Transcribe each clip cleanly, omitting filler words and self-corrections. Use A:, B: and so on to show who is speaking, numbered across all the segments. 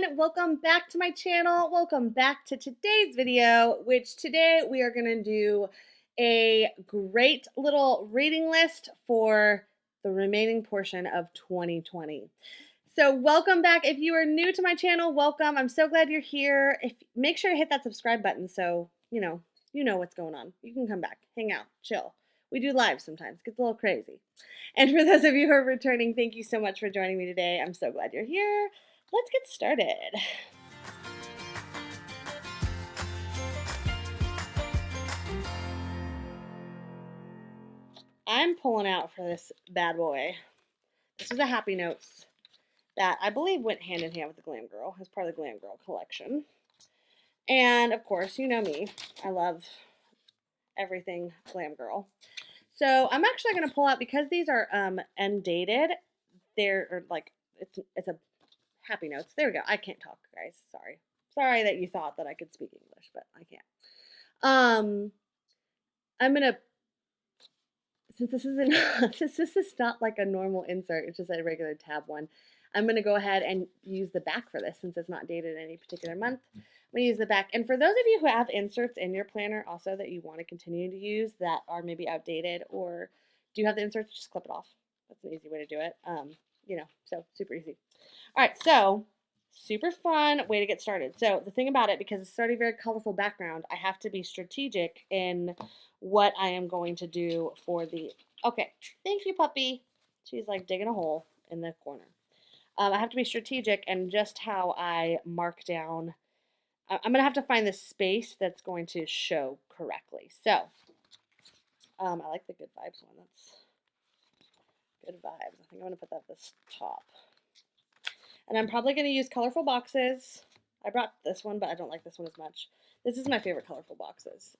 A: everyone, welcome back to my channel. Welcome back to today's video, which today we are going to do a great little reading list for the remaining portion of 2020. So welcome back. If you are new to my channel, welcome. I'm so glad you're here. Make sure to hit that subscribe button so you know what's going on. You can come back, hang out, chill. We do live sometimes. It gets a little crazy. And for those of you who are returning, thank you so much for joining me today. I'm so glad you're here. Let's get started. I'm pulling out for this bad boy. This is a Happy Notes that I believe went hand in hand with the Glam Girl as part of the Glam Girl collection. And of course, you know me. I love everything Glam Girl. So I'm actually going to pull out, because these are undated, they're like, it's a Happy Notes. There we go. I can't talk, guys. Sorry that you thought that I could speak English, but I can't. I'm gonna, since this isn't since this is not like a normal insert, it's just a regular tab one, I'm gonna go ahead and use the back for this since it's not dated any particular month. I'm gonna use the back. And for those of you who have inserts in your planner also that you want to continue to use that are maybe outdated, or do you have the inserts, just clip it off. That's an easy way to do it. So super easy. All right, so super fun way to get started. So the thing about it, because it's already a very colorful background, I have to be strategic in what I am going to do for the, okay, thank you, puppy. She's like digging a hole in the corner. I have to be strategic in just how I mark down. I'm going to have to find the space that's going to show correctly. So I like the Good Vibes one. That's Good Vibes. I think I'm going to put that at the top. And I'm probably going to use colorful boxes. I brought this one, but I don't like this one as much. This is my favorite colorful boxes.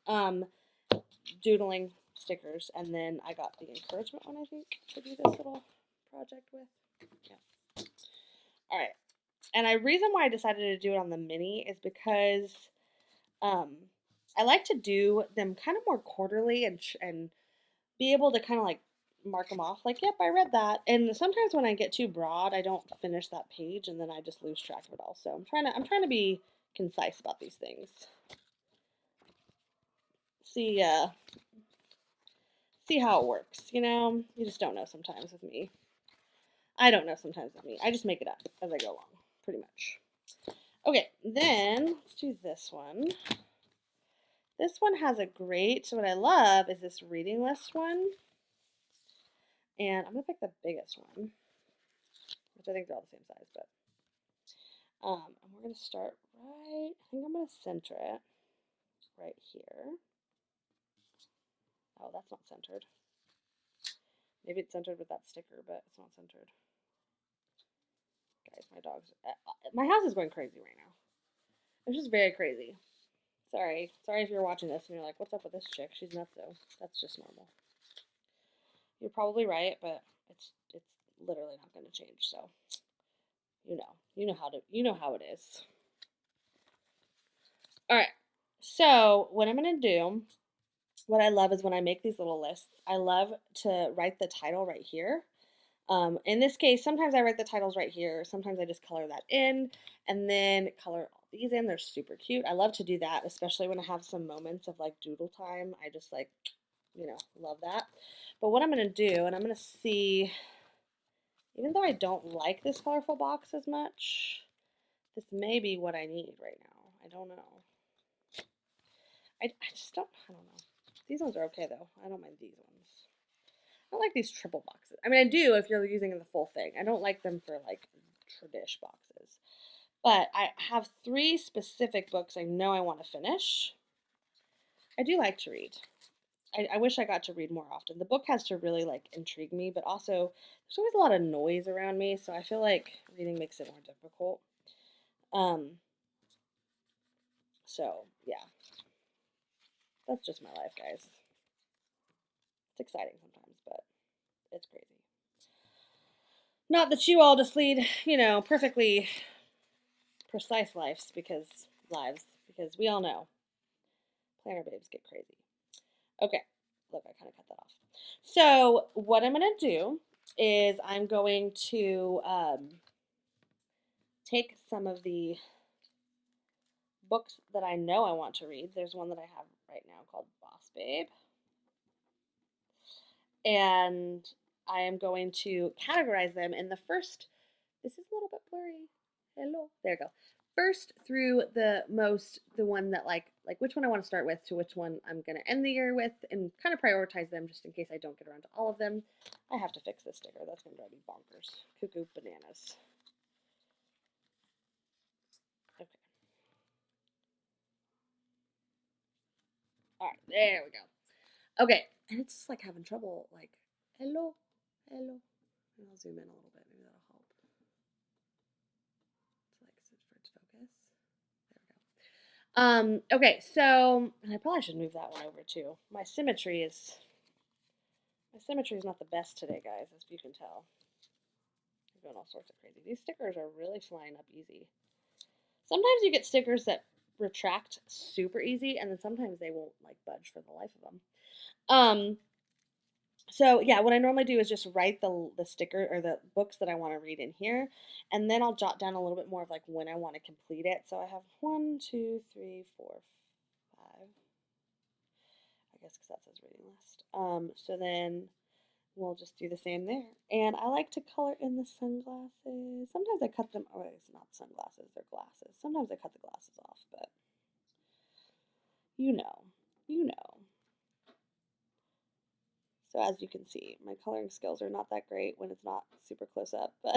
A: Doodling stickers, and then I got the encouragement one, I think, to do this little project with. Yeah. All right. And the reason why I decided to do it on the mini is because I like to do them kind of more quarterly and be able to kind of like mark them off, like, yep, I read that. And sometimes when I get too broad, I don't finish that page, and then I just lose track of it all. So I'm trying to be concise about these things. See how it works. You just don't know sometimes with me. I don't know sometimes with me. I just make it up as I go along, pretty much. Okay, then let's do this one. This one has a great, what I love is this reading list one. And I'm going to pick the biggest one, which I think they're all the same size, but and we're going to start right, I think I'm going to center it right here. Oh, that's not centered. Maybe it's centered with that sticker, but it's not centered. Guys, my house is going crazy right now. It's just very crazy. Sorry if you're watching this and you're like, what's up with this chick? She's nuts though. That's just normal. You're probably right, but it's literally not going to change. So you know how it is. All right. So what I'm going to do, what I love is when I make these little lists, I love to write the title right here. In this case, sometimes I write the titles right here. Sometimes I just color that in and then color all these in. They're super cute. I love to do that, especially when I have some moments of like doodle time. I just like, love that. But what I'm going to do, and I'm going to see, even though I don't like this colorful box as much, this may be what I need right now. I don't know. I don't know. These ones are okay though. I don't mind these ones. I don't like these triple boxes. I mean, I do if you're using the full thing. I don't like them for like tradish boxes. But I have 3 specific books I know I want to finish. I do like to read. I wish I got to read more often. The book has to really like intrigue me, but also there's always a lot of noise around me, so I feel like reading makes it more difficult. So yeah, that's just my life, guys. It's exciting sometimes, but it's crazy. Not that you all just lead, perfectly precise lives, because we all know planner babes get crazy. Okay, look, I kind of cut that off. So what I'm going to do is I'm going to take some of the books that I know I want to read. There's one that I have right now called Boss Babe. And I am going to categorize them in the first, this is a little bit blurry. Hello. There you go. First through the one that like which one I want to start with to which one I'm going to end the year with, and kind of prioritize them just in case I don't get around to all of them. I have to fix this sticker. That's going to drive me bonkers. Cuckoo bananas. Okay. All right. There we go. Okay. And it's just like having trouble like, hello. Hello. And I'll zoom in a little bit. Maybe that'll help. To like for it to focus. There we go. Okay, so and I probably should move that one over too. My symmetry is not the best today, guys, as you can tell. I'm doing all sorts of crazy. These stickers are really flying up easy. Sometimes you get stickers that retract super easy, and then sometimes they won't like budge for the life of them. So yeah, what I normally do is just write the sticker or the books that I want to read in here, and then I'll jot down a little bit more of like when I want to complete it. So I have 1, 2, 3, 4, 5. I guess because that says reading list. So then we'll just do the same there. And I like to color in the sunglasses. Sometimes I cut them. Oh, it's not sunglasses; they're glasses. Sometimes I cut the glasses off, but you know. So as you can see, my coloring skills are not that great when it's not super close up, but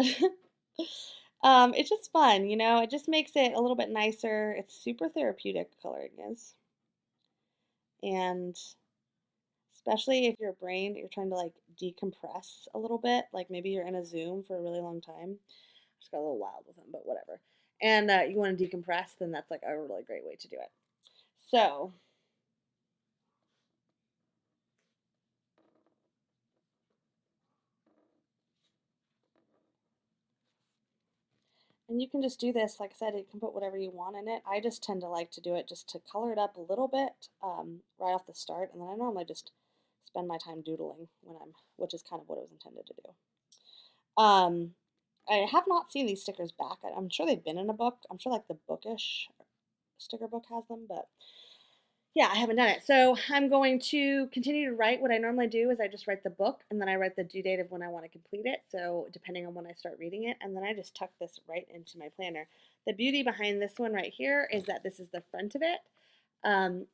A: it's just fun, you know? It just makes it a little bit nicer. It's super therapeutic, coloring is. And especially if your brain, you're trying to like decompress a little bit, like maybe you're in a Zoom for a really long time. I just got a little wild with them, but whatever. And you want to decompress, then that's like a really great way to do it. So and you can just do this, like I said, you can put whatever you want in it. I just tend to like to do it just to color it up a little bit right off the start, and then I normally just spend my time doodling which is kind of what it was intended to do. I have not seen these stickers back. I'm sure they've been in a book. I'm sure like the Bookish sticker book has them, but yeah, I haven't done it. So I'm going to continue to write. What I normally do is I just write the book and then I write the due date of when I want to complete it. So depending on when I start reading it, and then I just tuck this right into my planner. The beauty behind this one right here is that this is the front of it.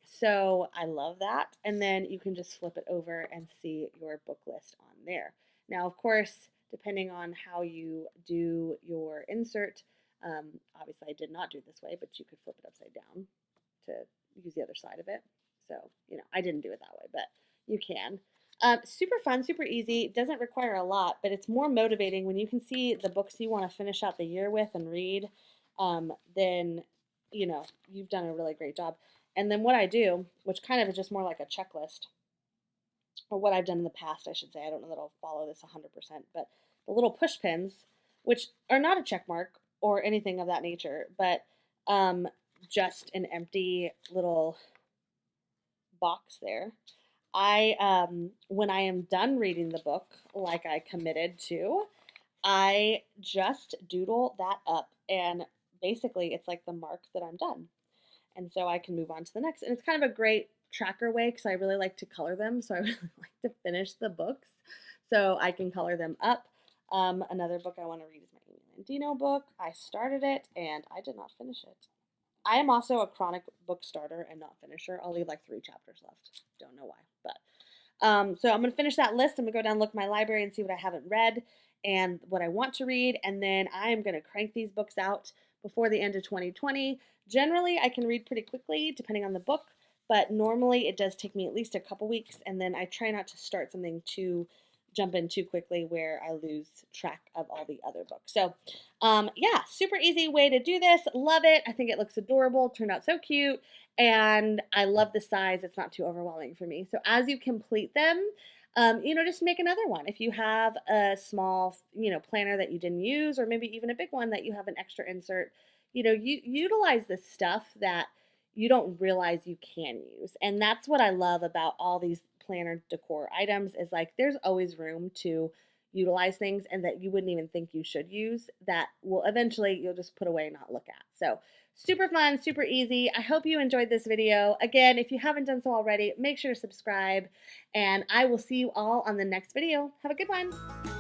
A: So I love that. And then you can just flip it over and see your book list on there. Now, of course, depending on how you do your insert, obviously I did not do it this way, but you could flip it upside down to use the other side of it. So, you know, I didn't do it that way, but you can. Super fun, super easy. It doesn't require a lot, but it's more motivating when you can see the books you want to finish out the year with and read. Then, you know, you've done a really great job. And then what I do, which kind of is just more like a checklist, or what I've done in the past, I should say. I don't know that I'll follow this 100%, but the little push pins, which are not a check mark or anything of that nature, but just an empty little box there. When I am done reading the book, like I committed to, I just doodle that up, and basically it's like the mark that I'm done. And so I can move on to the next. And it's kind of a great tracker way because I really like to color them. So I really like to finish the books so I can color them up. Another book I want to read is my Amy Landino book. I started it and I did not finish it. I am also a chronic book starter and not finisher. I'll leave like 3 chapters left. Don't know why, but so I'm going to finish that list. I'm going to go down and look at my library and see what I haven't read and what I want to read. And then I am going to crank these books out before the end of 2020. Generally, I can read pretty quickly depending on the book, but normally it does take me at least a couple weeks. And then I try not to start something to jump in too quickly where I lose track of all the other books. So yeah, super easy way to do this. Love it. I think it looks adorable. Turned out so cute. And I love the size. It's not too overwhelming for me. So as you complete them, you know, just make another one. If you have a small, you know, planner that you didn't use, or maybe even a big one that you have an extra insert, you know, you utilize the stuff that you don't realize you can use. And that's what I love about all these planner decor items is like there's always room to utilize things and that you wouldn't even think you should use that will eventually you'll just put away and not look at. So super fun, super easy. I hope you enjoyed this video. Again, if you haven't done so already, make sure to subscribe, and I will see you all on the next video. Have a good one.